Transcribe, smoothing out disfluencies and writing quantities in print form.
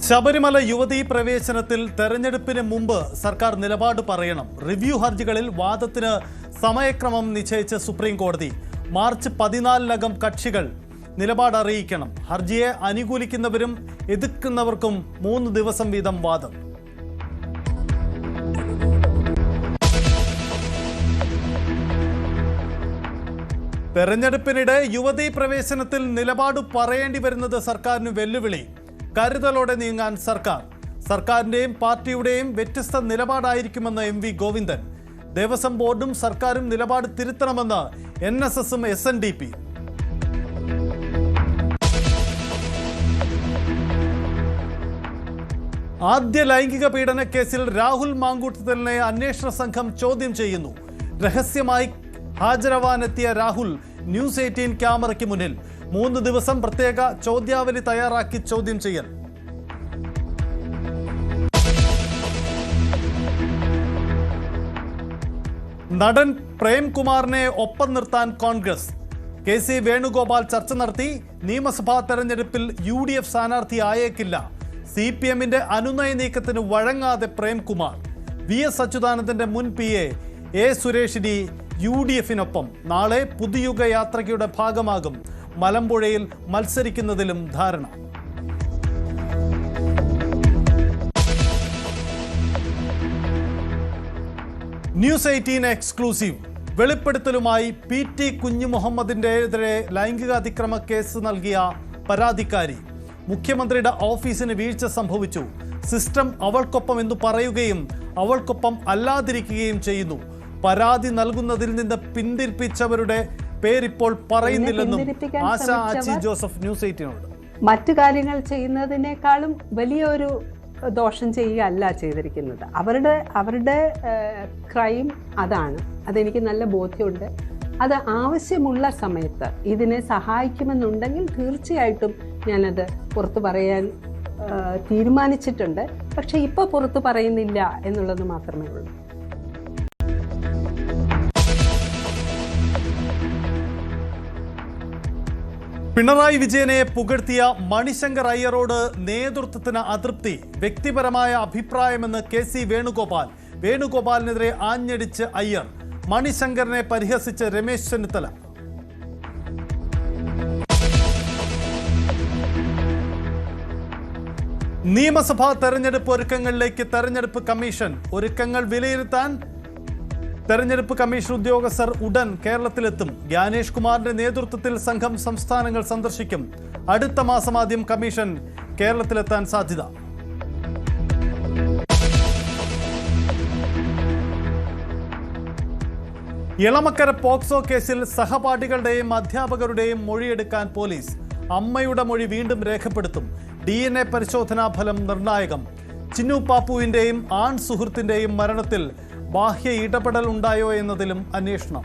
ശബരിമല യുവതീ പ്രവേശനത്തിൽ തെരഞ്ഞെടുപ്പിന് മുമ്പ് സർക്കാർ നിലപാട് പറയണം. റിവ്യൂ ഹർജികളിൽ വാദത്തിന് സമയക്രമം നിശ്ചയിച്ച് സുപ്രീം കോടതി. മാർച്ച് 14-നകം കക്ഷികൾ നിലപാട് അറിയിക്കണം. ഹർജിയെ അനുകൂലിക്കുന്നവരും എതിർക്കുന്നവർക്കും 3 ദിവസം വീതം വാദം. തെരഞ്ഞെടുപ്പിനിടെ യുവതീ പ്രവേശനത്തിൽ നിലപാട് പറയേണ്ടി വരുന്നത് സർക്കാരിന് വെല്ലുവിളി. കരുതലോടെ നീങ്ങാൻ സർക്കാരിന്റെയും പാർട്ടിയുടെയും വ്യത്യസ്ത നിലപാടായിരിക്കുമെന്ന് MV ഗോവിന്ദൻ. ദേവസ്വം ബോർഡും സർക്കാരും നിലപാട് തിരുത്തണമെന്ന് NSSും SNDP. ആദ്യ ലൈംഗിക പീഡന കേസിൽ രാഹുൽ മാങ്കൂട്ടത്തിലിനെ അന്വേഷണ സംഘം ചോദ്യം ചെയ്യുന്നു. രഹസ്യമായി ഹാജരാവാനെത്തിയ രാഹുൽ ന്യൂസ് 18 ക്യാമറയ്ക്ക് മുന്നിൽ 3 ദിവസം പ്രത്യേക ചോദ്യാവലി തയ്യാറാക്കി ചോദ്യം ചെയ്യൽ. നടൻ പ്രേംകുമാറിനെ ഒപ്പം നിർത്താൻ കോൺഗ്രസ്. KC വേണുഗോപാൽ ചർച്ച നടത്തി. നിയമസഭാ തെരഞ്ഞെടുപ്പിൽ UDF സ്ഥാനാർത്ഥി ആയേക്കില്ല. CPMന്റെ അനുനയ നീക്കത്തിന് വഴങ്ങാതെ പ്രേംകുമാർ. VS അച്യുതാനന്ദന്റെ മുൻ PA A സുരേഷിനി UDFിനൊപ്പം. നാളെ പുതുയുഗ യാത്രയ്ക്കുടെ ഭാഗമാകും. മലമ്പുഴയിൽ മത്സരിക്കുന്നതിലും ധാരണ. News 18 exclusive. വെളിപ്പെടുത്തലുമായി PT കുഞ്ഞുമുഹമ്മദിനെതിരെ ലൈംഗിക അതിക്രമ കേസ് നൽകിയ പരാതിക്കാരി. മുഖ്യമന്ത്രിയുടെ ഓഫീസിന് വീഴ്ച സംഭവിച്ചു. സിസ്റ്റം അവൾക്കൊപ്പം എന്ന് പറയുകയും അവൾക്കൊപ്പം അല്ലാതിരിക്കുകയും ചെയ്യുന്നു. പരാതി നൽകുന്നതിൽ നിന്ന് പിന്തിരിപ്പിച്ചവരുടെ പേരിപ്പോൾ പറയുന്നില്ലെന്നും ആശ ആച്ചി ജോസഫ് ന്യൂസ് 18നോട്. മറ്റു കാര്യങ്ങൾ ചെയ്യുന്നതിനേക്കാളും വലിയൊരു ദോഷം ചെയ്യുകയല്ല ചെയ്തിരിക്കുന്നത്. അവരുടെ ക്രൈം അതാണ്. അതെനിക്ക് നല്ല ബോധ്യമുണ്ട്. അത് ആവശ്യമുള്ള സമയത്ത് ഇതിനെ സഹായിക്കുമെന്നുണ്ടെങ്കിൽ തീർച്ചയായിട്ടും ഞാനത് പുറത്തു പറയാൻ തീരുമാനിച്ചിട്ടുണ്ട്. പക്ഷെ ഇപ്പോൾ പുറത്തു പറയുന്നില്ല എന്നുള്ളത് മാത്രമേ ഉള്ളൂ. പിണറായി വിജയനെ പുകഴ്ത്തിയ മണിശങ്കർ അയ്യരോട് നേതൃത്വത്തിന് അതൃപ്തി. വ്യക്തിപരമായ അഭിപ്രായമെന്ന് KC വേണുഗോപാൽ. വേണുഗോപാലിനെതിരെ ആഞ്ഞടിച്ച് അയ്യർ. മണിശങ്കറിനെ പരിഹസിച്ച് രമേശ് ചെന്നിത്തല. നിയമസഭാ തെരഞ്ഞെടുപ്പ് ഒരുക്കങ്ങളിലേക്ക് തെരഞ്ഞെടുപ്പ് കമ്മീഷൻ. ഒരുക്കങ്ങൾ വിലയിരുത്താൻ തെരഞ്ഞെടുപ്പ് കമ്മീഷൻ ഉദ്യോഗസ്ഥർ ഉടൻ കേരളത്തിലെത്തും. ജ്ഞാനേഷ് കുമാറിന്റെ നേതൃത്വത്തിൽ സംഘം സംസ്ഥാനങ്ങൾ സന്ദർശിക്കും. അടുത്ത മാസം ആദ്യം കമ്മീഷൻ കേരളത്തിലെത്താൻ സാധ്യത. ഇളമക്കര പോക്സോ കേസിൽ സഹപാഠികളുടെയും അധ്യാപകരുടെയും മൊഴിയെടുക്കാൻ പോലീസ്. അമ്മയുടെ മൊഴി വീണ്ടും രേഖപ്പെടുത്തും. DNA പരിശോധനാ ഫലം നിർണായകം. ചിന്നു പാപ്പുവിന്റെയും ആൺ സുഹൃത്തിന്റെയും മരണത്തിൽ ബാഹ്യ ഇടപെടൽ ഉണ്ടായോ എന്നതിലും അന്വേഷണം.